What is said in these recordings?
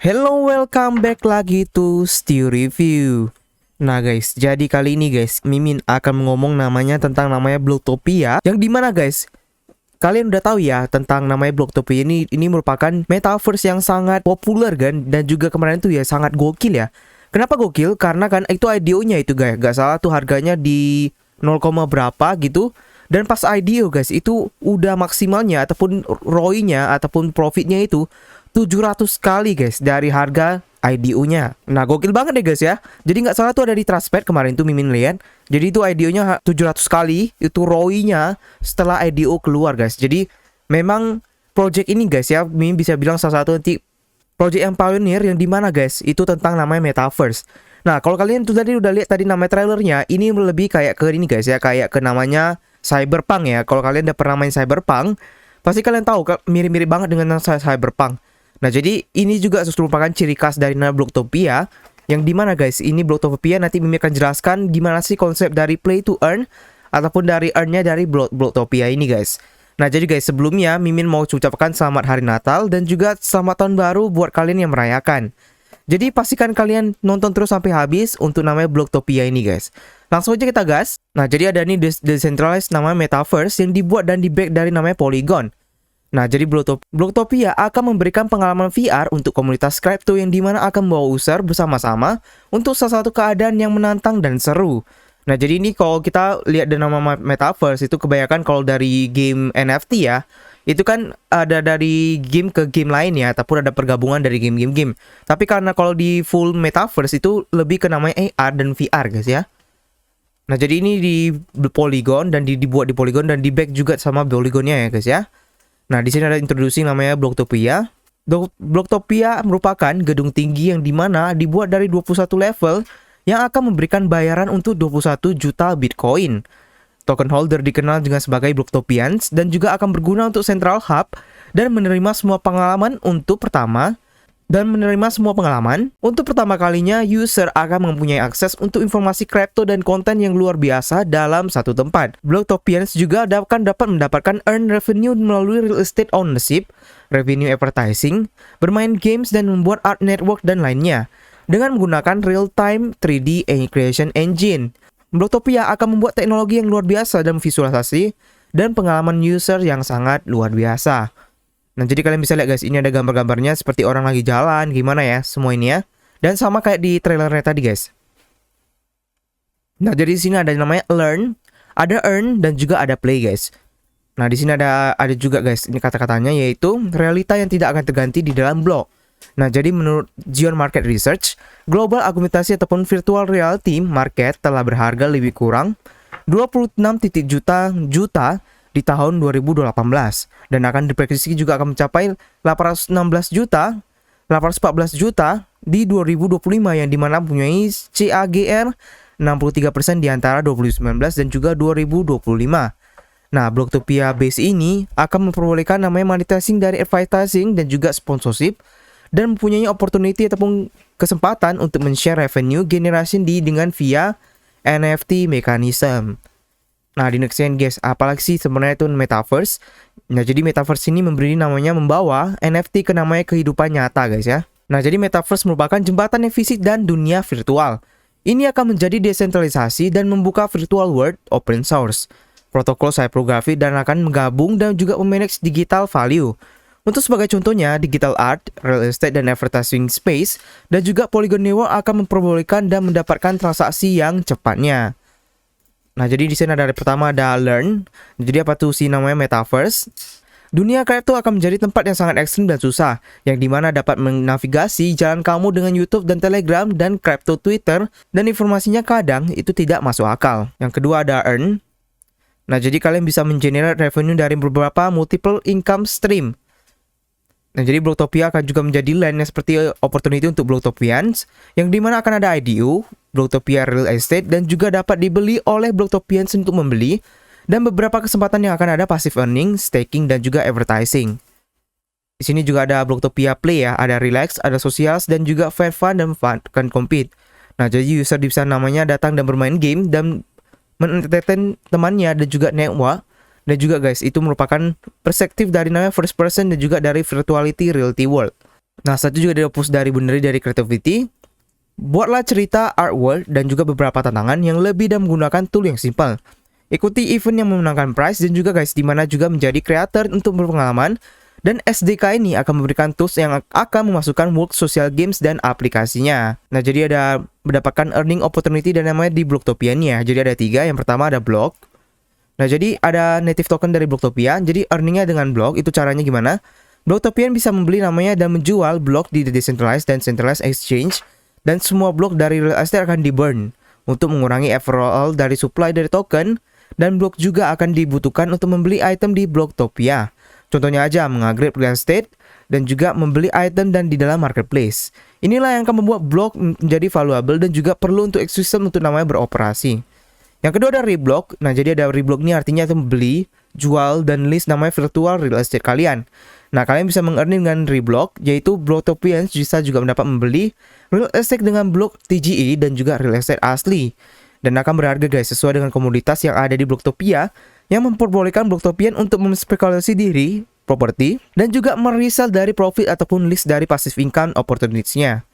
Hello, welcome back lagi to Stew Review. Nah guys, jadi kali ini guys, Mimin akan ngomong namanya Blocktopia. Yang dimana guys, kalian udah tahu ya tentang namanya Blocktopia ini merupakan metaverse yang sangat populer kan. Dan juga kemarin tuh ya sangat gokil ya. Kenapa gokil? Karena kan itu IDO-nya itu guys, gak salah tuh harganya di 0, berapa gitu. Dan pas IDO guys, itu udah maksimalnya ataupun ROI-nya ataupun profitnya itu 700 kali guys dari harga IDO-nya. Nah gokil banget deh guys ya. Jadi nggak salah tuh ada di Trustpad kemarin tuh Mimin lihat. Jadi itu IDO-nya 700 kali. Itu ROI-nya setelah IDO keluar guys. Jadi memang project ini guys ya, Mimin bisa bilang salah satu nanti project yang pioneer yang dimana guys itu tentang namanya Metaverse. Nah kalau kalian tuh tadi udah lihat tadi nama trailernya, ini lebih kayak ke ini guys ya, kayak ke namanya Cyberpunk ya. Kalau kalian udah pernah main Cyberpunk, pasti kalian tahu mirip-mirip banget dengan Cyberpunk. Nah jadi ini juga merupakan ciri khas dari nama Blocktopia, yang dimana guys ini Blocktopia nanti Mimin akan jelaskan gimana sih konsep dari play to earn ataupun dari earn-nya dari Blocktopia ini guys. Nah jadi guys, sebelumnya Mimin mau ucapkan selamat hari Natal dan juga selamat tahun baru buat kalian yang merayakan. Jadi pastikan kalian nonton terus sampai habis untuk namanya Blocktopia ini guys. Langsung aja kita gas. Nah jadi ada nih decentralized namanya Metaverse yang dibuat dan di-back dari namanya Polygon. Nah, jadi Blocktopia akan memberikan pengalaman VR untuk komunitas crypto yang dimana akan membawa user bersama-sama untuk salah satu keadaan yang menantang dan seru. Nah, jadi ini kalau kita lihat dari nama Metaverse itu kebanyakan kalau dari game NFT ya, itu kan ada dari game ke game lain ya, ataupun ada pergabungan dari game. Tapi karena kalau di full Metaverse itu lebih ke namanya AR dan VR guys ya. Nah, jadi ini di Polygon dan dibuat di Polygon dan di-back juga sama Polygonnya ya guys ya. Nah, di sini ada introducing namanya Blocktopia. Blocktopia merupakan gedung tinggi yang dimana dibuat dari 21 level yang akan memberikan bayaran untuk 21 juta Bitcoin. Token holder dikenal juga sebagai Blocktopians dan juga akan berguna untuk Central Hub dan menerima semua pengalaman untuk pertama kalinya user akan mempunyai akses untuk informasi kripto dan konten yang luar biasa dalam satu tempat. Blocktopians juga akan dapat mendapatkan earn revenue melalui real estate ownership, revenue advertising, bermain games dan membuat art network dan lainnya dengan menggunakan real-time 3D creation engine. Blocktopia akan membuat teknologi yang luar biasa dalam visualisasi dan pengalaman user yang sangat luar biasa. Nah jadi kalian bisa lihat guys, ini ada gambar-gambarnya seperti orang lagi jalan, gimana ya semua ini ya. Dan sama kayak di trailernya tadi guys. Nah jadi di sini ada namanya learn, ada earn dan juga ada play guys. Nah di sini ada juga guys, ini kata-katanya yaitu realita yang tidak akan terganti di dalam blok. Nah jadi menurut Zion Market Research, global augmentasi ataupun virtual reality market telah berharga lebih kurang 26 juta di tahun 2018 dan akan diprediksi juga akan mencapai 814 juta di 2025 yang dimana mempunyai CAGR 63% di antara 2019 dan juga 2025. Nah, Blocktopia Base ini akan memperbolehkan namanya monetizing dari advertising dan juga sponsorship dan mempunyai opportunity ataupun kesempatan untuk men-share revenue generation dengan via NFT mechanism. Nah di next gen guys, apalagi sih sebenarnya itu Metaverse. Nah jadi Metaverse ini memberi namanya membawa NFT ke namanya kehidupan nyata guys ya. Nah jadi Metaverse merupakan jembatan yang fisik dan dunia virtual. Ini akan menjadi desentralisasi dan membuka virtual world open source, protokol cryptography dan akan menggabung dan juga memanage digital value. Untuk sebagai contohnya, digital art, real estate dan advertising space dan juga Polygon Network akan memperbolehkan dan mendapatkan transaksi yang cepatnya. Nah, jadi di sini pertama ada learn. Jadi apa tuh sih namanya Metaverse? Dunia kripto akan menjadi tempat yang sangat ekstrim dan susah, yang dimana dapat menavigasi jalan kamu dengan YouTube dan Telegram dan kripto Twitter, dan informasinya kadang itu tidak masuk akal. Yang kedua ada earn. Nah, jadi kalian bisa mengenerate revenue dari beberapa multiple income stream. Nah, jadi Blocktopia akan juga menjadi land yang seperti opportunity untuk Blocktopians, yang dimana akan ada IDO, Blocktopia Real Estate, dan juga dapat dibeli oleh Blocktopians untuk membeli, dan beberapa kesempatan yang akan ada passive earning, staking, dan juga advertising. Di sini juga ada Blocktopia Play ya, ada relax, ada socials, dan juga fair fun dan fun can compete. Nah, jadi user bisa namanya datang dan bermain game dan men-entertain temannya dan juga network. Dan juga guys, itu merupakan perspektif dari namanya first person dan juga dari virtuality reality world. Nah, satu juga ada post dari Buneri dari Creativity. Buatlah cerita, artwork, dan juga beberapa tantangan yang lebih dan menggunakan tool yang simpel. Ikuti event yang memenangkan prize dan juga guys, dimana juga menjadi kreator untuk berpengalaman. Dan SDK ini akan memberikan tools yang akan memasukkan work social games dan aplikasinya. Nah, jadi ada mendapatkan earning opportunity dan namanya di Blocktopia nih ya. Jadi ada 3, yang pertama ada block. Nah, jadi ada native token dari Blocktopia. Jadi earningnya dengan block, itu caranya gimana? Blocktopia bisa membeli namanya dan menjual blok di decentralized dan centralized exchange. Dan semua blok dari real estate akan di burn untuk mengurangi overall dari supply dari token. Dan blok juga akan dibutuhkan untuk membeli item di Blocktopia. Contohnya aja mengupgrade real estate dan juga membeli item dan di dalam marketplace. Inilah yang akan membuat blok menjadi valuable dan juga perlu untuk ekosistem untuk namanya beroperasi. Yang kedua ada reblock. Nah, jadi ada reblock ini artinya itu membeli, jual, dan list namanya virtual real estate kalian. Nah, kalian bisa mengearning dengan reblock, yaitu Blocktopians bisa juga mendapat membeli real estate dengan blok TGE dan juga real estate asli. Dan akan berharga guys, sesuai dengan komoditas yang ada di Blocktopia, yang memperbolehkan Blocktopian untuk memspekulasi diri, properti, dan juga meresell dari profit ataupun list dari passive income opportunities-nya.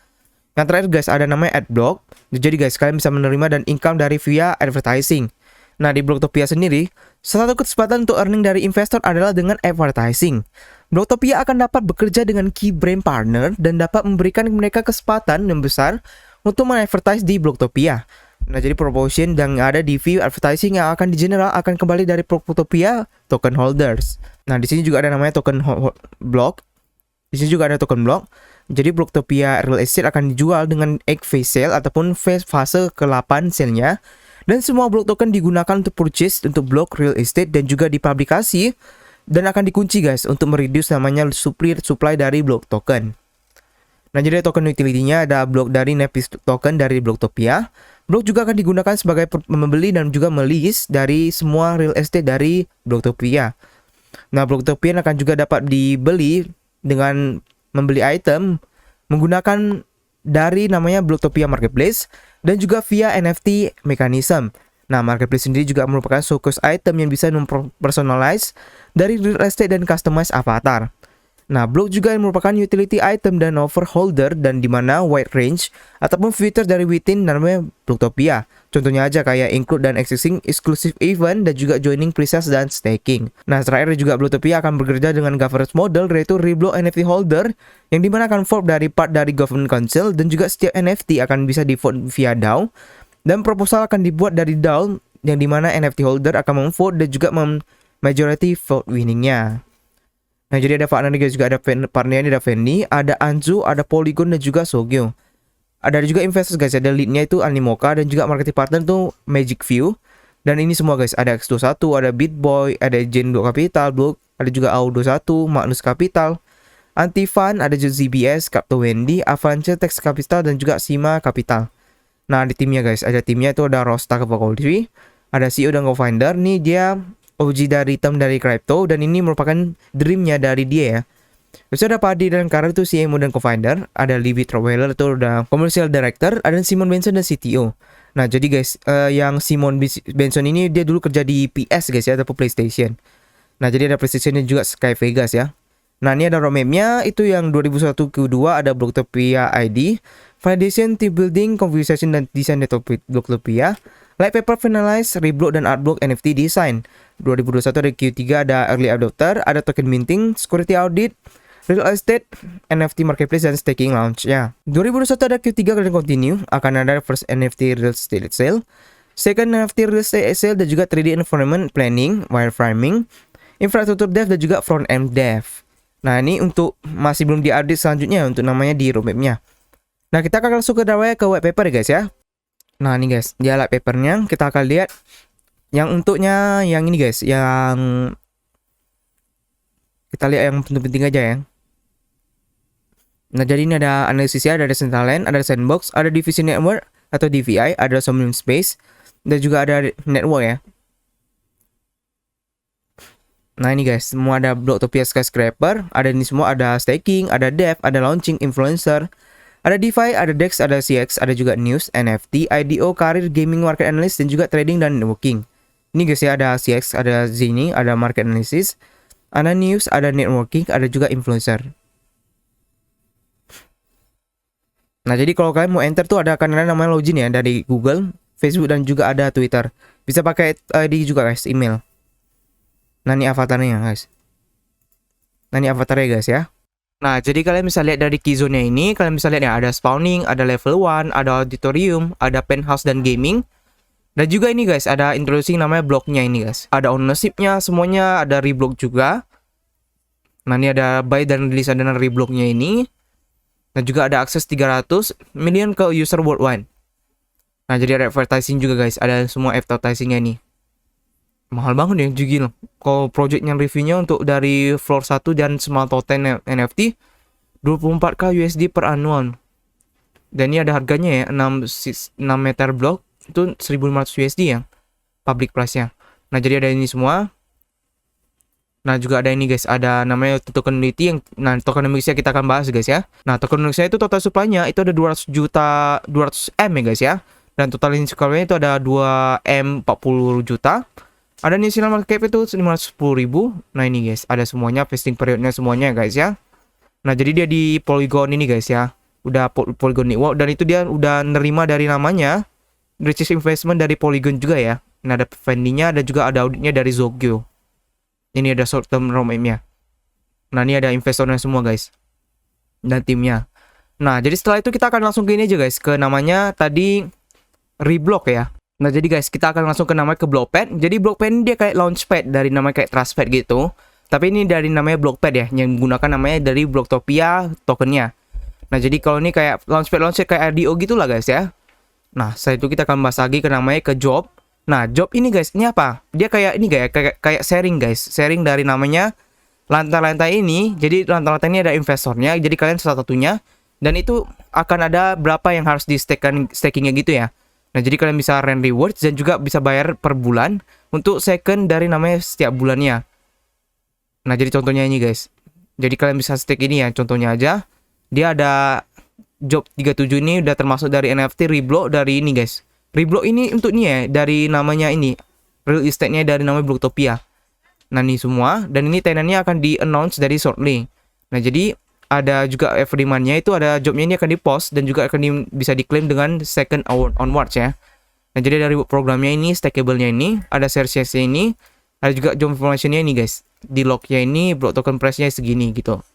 Yang terakhir guys, ada namanya adblock. Jadi guys, kalian bisa menerima dan income dari via advertising. Nah, di Blocktopia sendiri, salah satu kesempatan untuk earning dari investor adalah dengan advertising. Blocktopia akan dapat bekerja dengan key brand partner dan dapat memberikan mereka kesempatan yang besar untuk mengadvertise di Blocktopia. Nah, jadi proportion yang ada di view advertising yang akan digeneral akan kembali dari Blocktopia token holders. Nah, di sini juga ada namanya token block. Di sini juga ada token block. Jadi Blocktopia real estate akan dijual dengan egg phase sale ataupun fase ke-8 sale-nya. Dan semua block token digunakan untuk purchase untuk blok real estate dan juga dipublikasi dan akan dikunci guys untuk mereduce namanya supply dari blok token. Nah, jadi token utility-nya ada blok dari Nepis token dari Blocktopia. Blok juga akan digunakan sebagai membeli dan juga melis dari semua real estate dari Blocktopia. Nah, Blocktopia akan juga dapat dibeli dengan membeli item menggunakan dari namanya Blocktopia Marketplace dan juga via NFT mechanism. Nah, Marketplace sendiri juga merupakan showcase item yang bisa mempersonalize dari real estate dan customize avatar. Nah, blok juga merupakan utility item dan offer holder dan dimana wide range ataupun feature dari within namanya Blocktopia. Contohnya aja kayak include dan accessing exclusive event dan juga joining presales dan staking. Nah, terakhir juga Blocktopia akan bekerja dengan governance model yaitu reblock NFT holder yang dimana akan vote dari part dari government council dan juga setiap NFT akan bisa di vote via DAO dan proposal akan dibuat dari DAO yang dimana NFT holder akan memvote dan juga majority vote winningnya. Nah, jadi ada partner guys, juga ada partner ini, ada Fendi, ada Anzu, ada Polygon dan juga Sogyo. Ada juga investors guys, ada leadnya itu Animoca dan juga marketing partner tuh Magic View. Dan ini semua guys, ada X21, ada Bitboy, ada Gen 2 Capital, Block, ada juga AU21, Magnus Capital, Antifan, ada juga ZBS, Crypto Wendy, Avance Tex Capital dan juga Sima Capital. Nah, di timnya guys, ada timnya itu ada Rosta Kevakoltri, ada CEO dan co-founder. Nih dia OG dari term dari crypto dan ini merupakan dreamnya dari dia ya. Terus ada Padi dan Kara itu CMO dan co-founder, ada Libby Troweller itu udah commercial director, ada Simon Benson dan CTO. Nah, jadi guys, yang Simon Benson ini dia dulu kerja di PS guys ya, ataupun PlayStation. Nah, jadi ada PlayStation dan juga Sky Vegas ya. Nah, ini ada roadmap-nya itu yang 2001 Q2 ada Blocktopia ID, Validation, Team Building, Configuration dan Design Blocktopia, Light Paper Finalize, Reblock dan Artblock NFT Design. 2021 ada Q3 ada Early Adopter, ada Token Minting, Security Audit, Real Estate, NFT Marketplace dan Staking Launch ya. 2021 ada Q3 dan Continue, akan ada First NFT Real Estate Sale, Second NFT Real Estate Sale dan juga 3D Environment Planning, Wireframing, Infrastructure Dev dan juga Front End Dev. Nah, ini untuk masih belum diupdate selanjutnya untuk namanya di roadmap-nya. Nah, kita akan langsung ke white paper guys ya. Nah, ini guys, dia white papernya kita akan lihat yang untuknya yang ini guys, yang kita lihat yang penting-penting aja ya. Nah, jadi ini ada analisisnya, ada Decentraland, ada Sandbox, ada Divisi Network atau DVI, ada Somnium Space, dan juga ada Network ya. Nah, ini guys, semua ada Blocktopia Skyscraper, ada ini semua, ada staking, ada dev, ada launching, influencer, ada DeFi, ada DEX, ada CX, ada juga news, NFT, IDO, karir, gaming, market analyst, dan juga trading dan networking. Ini guys ya, ada CX, ada Zini, ada market analysis, ada news, ada networking, ada juga influencer. Nah, jadi kalau kalian mau enter tuh akan ada namanya login ya dari Google, Facebook dan juga ada Twitter. Bisa pakai ID juga guys, email. Nah, ini avatarnya guys. Nah, ini avatarnya guys ya. Nah, jadi kalian bisa lihat dari keyzone-nya ini, kalian bisa lihat ya ada spawning, ada level 1, ada auditorium, ada penthouse dan gaming. Dan juga ini guys, ada introducing namanya bloknya ini guys. Ada ownership-nya semuanya, ada reblock juga. Nah, ini ada buy dan release dan reblocknya ini. Dan juga ada akses 300 million ke user worldwide. Nah, jadi ada advertising juga guys, ada semua advertisingnya nih. Mahal banget ya, jugil. Kalau projectnya reviewnya untuk dari floor 1 dan small token NFT 24k USD per annual. Dan ini ada harganya ya, 6 meter block itu 1500 USD ya public price-nya. Nah, jadi ada ini semua. Nah, juga ada ini guys, ada namanya tokenity yang tokenomicsnya kita akan bahas guys ya. Nah, tokenomicsnya itu total supply-nya itu ada 200 juta 200 M ya guys ya. Dan total supply-nya itu ada 2 M 40 juta. Ada initial market cap itu 510.000. Nah, ini guys, ada semuanya vesting periodnya semuanya guys ya. Nah, jadi dia di Polygon ini guys ya. Udah Polygon network dan itu dia udah nerima dari namanya Riches Investment dari Polygon juga ya. Nah, ada funding-nya, ada juga ada auditnya dari Zogyo. Ini ada short term roadmap-nya. Nah, ini ada investornya semua guys. Dan timnya. Nah, jadi setelah itu kita akan langsung ke ini aja guys. Ke namanya tadi Reblock ya. Nah, jadi guys, kita akan langsung ke namanya ke Blockpad. Jadi Blockpad ini dia kayak launchpad dari namanya kayak Trustpad gitu. Tapi ini dari namanya Blockpad ya. Yang menggunakan namanya dari Blocktopia tokennya. Nah, jadi kalau ini kayak launchpad kayak RDO gitulah guys ya. Nah, setelah itu kita akan bahas lagi ke namanya ke Job. Nah, Job ini guys, ini apa? Dia kayak ini kayak sharing guys. Sharing dari namanya lantai-lantai ini. Jadi lantai-lantai ini ada investornya. Jadi kalian salah satunya. Dan itu akan ada berapa yang harus di stakingnya gitu ya. Nah, jadi kalian bisa earn rewards dan juga bisa bayar per bulan untuk second dari namanya setiap bulannya. Nah, jadi contohnya ini guys. Jadi kalian bisa stake ini ya, contohnya aja. Dia ada Job 37 ini udah termasuk dari NFT Reblock dari ini guys. Reblock ini untuk ini ya, dari namanya ini real estate-nya dari namanya Blocktopia. Nah, ini semua dan ini tenannya akan di-announce dari shortly. Nah, jadi ada juga every month-nya itu ada jobnya ini akan di-post dan juga akan bisa diklaim dengan second onwards ya. Nah, jadi dari programnya ini, stackable-nya ini, ada share-nya ini, ada juga job information-nya ini guys. Di log-nya ini, block token price-nya segini gitu.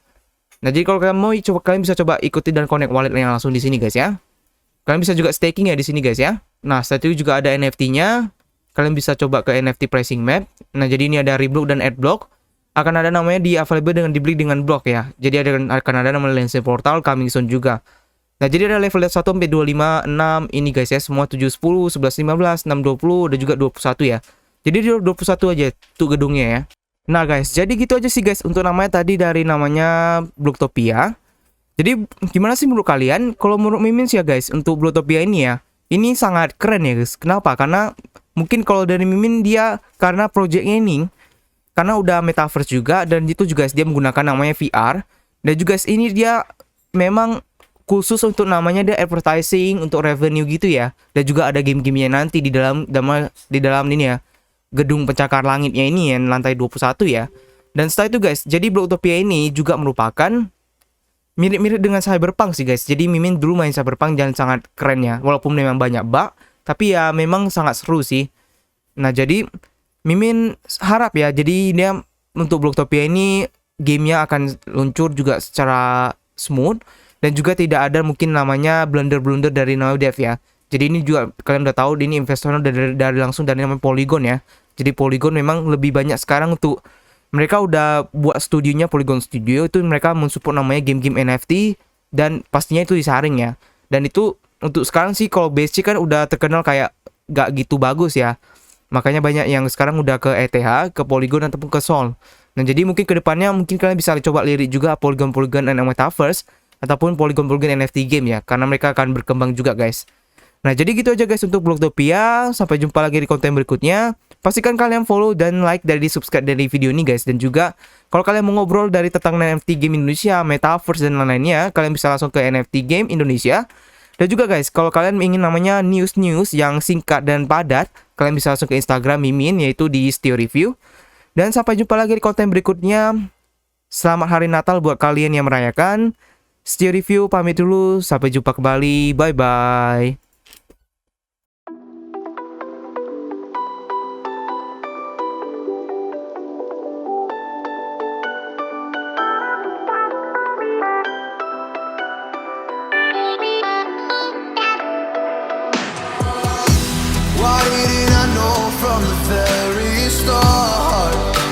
Nah, jadi kalau kalian mau coba, kalian bisa coba ikuti dan connect wallet yang langsung di sini guys ya. Kalian bisa juga staking ya di sini guys ya. Nah, setelah itu juga ada NFT-nya. Kalian bisa coba ke NFT pricing map. Nah, jadi ini ada Reblock dan Adblock. Akan ada namanya di available dengan dibeli dengan block ya. Jadi akan ada namanya Lensing Portal coming soon juga. Nah, jadi ada level 1 sampai 25, 6 ini guys ya. Semua 7, 10, 11, 15, 6, 20 dan juga 21 ya. Jadi di 21 aja tuh gedungnya ya. Nah guys, jadi gitu aja sih guys untuk namanya tadi dari namanya Blocktopia. Jadi gimana sih menurut kalian? Kalau menurut Mimin sih ya guys, untuk Blocktopia ini ya, ini sangat keren ya guys. Kenapa? Karena mungkin kalau dari Mimin dia karena projectnya ini, karena udah metaverse juga dan itu juga dia menggunakan namanya VR. Dan juga ini dia memang khusus untuk namanya dia advertising untuk revenue gitu ya. Dan juga ada game-gamenya nanti di dalam ini ya, gedung pencakar langitnya ini yang lantai 21 ya. Dan setelah itu guys, jadi Blocktopia ini juga merupakan mirip-mirip dengan Cyberpunk sih guys. Jadi Mimin dulu main Cyberpunk dan sangat keren ya. Walaupun memang banyak bug, tapi ya memang sangat seru sih. Nah, jadi Mimin harap ya, jadi dia untuk Blocktopia ini gamenya akan luncur juga secara smooth. Dan juga tidak ada mungkin namanya blunder-blunder dari Now Dev ya. Jadi ini juga kalian udah tahu ini investornya dari langsung dari namanya Polygon ya. Jadi Polygon memang lebih banyak sekarang untuk mereka udah buat studionya Polygon Studio itu mereka mensupport namanya game-game NFT dan pastinya itu disaring ya. Dan itu untuk sekarang sih kalau BSC kan udah terkenal kayak gak gitu bagus ya. Makanya banyak yang sekarang udah ke ETH, ke Polygon ataupun ke Sol. Nah, jadi mungkin kedepannya mungkin kalian bisa coba lirik juga Polygon and Metaverse ataupun Polygon NFT game ya, karena mereka akan berkembang juga guys. Nah, jadi gitu aja guys untuk Blocktopia. Sampai jumpa lagi di konten berikutnya. Pastikan kalian follow dan like dari subscribe dari video ini guys. Dan juga kalau kalian mau ngobrol dari tentang NFT game Indonesia, Metaverse dan lain-lainnya, kalian bisa langsung ke NFT Game Indonesia. Dan juga guys, kalau kalian ingin namanya news-news yang singkat dan padat, kalian bisa langsung ke Instagram Mimin yaitu di Stio Review. Dan sampai jumpa lagi di konten berikutnya. Selamat Hari Natal buat kalian yang merayakan. Stu Review pamit dulu, sampai jumpa kembali, bye bye.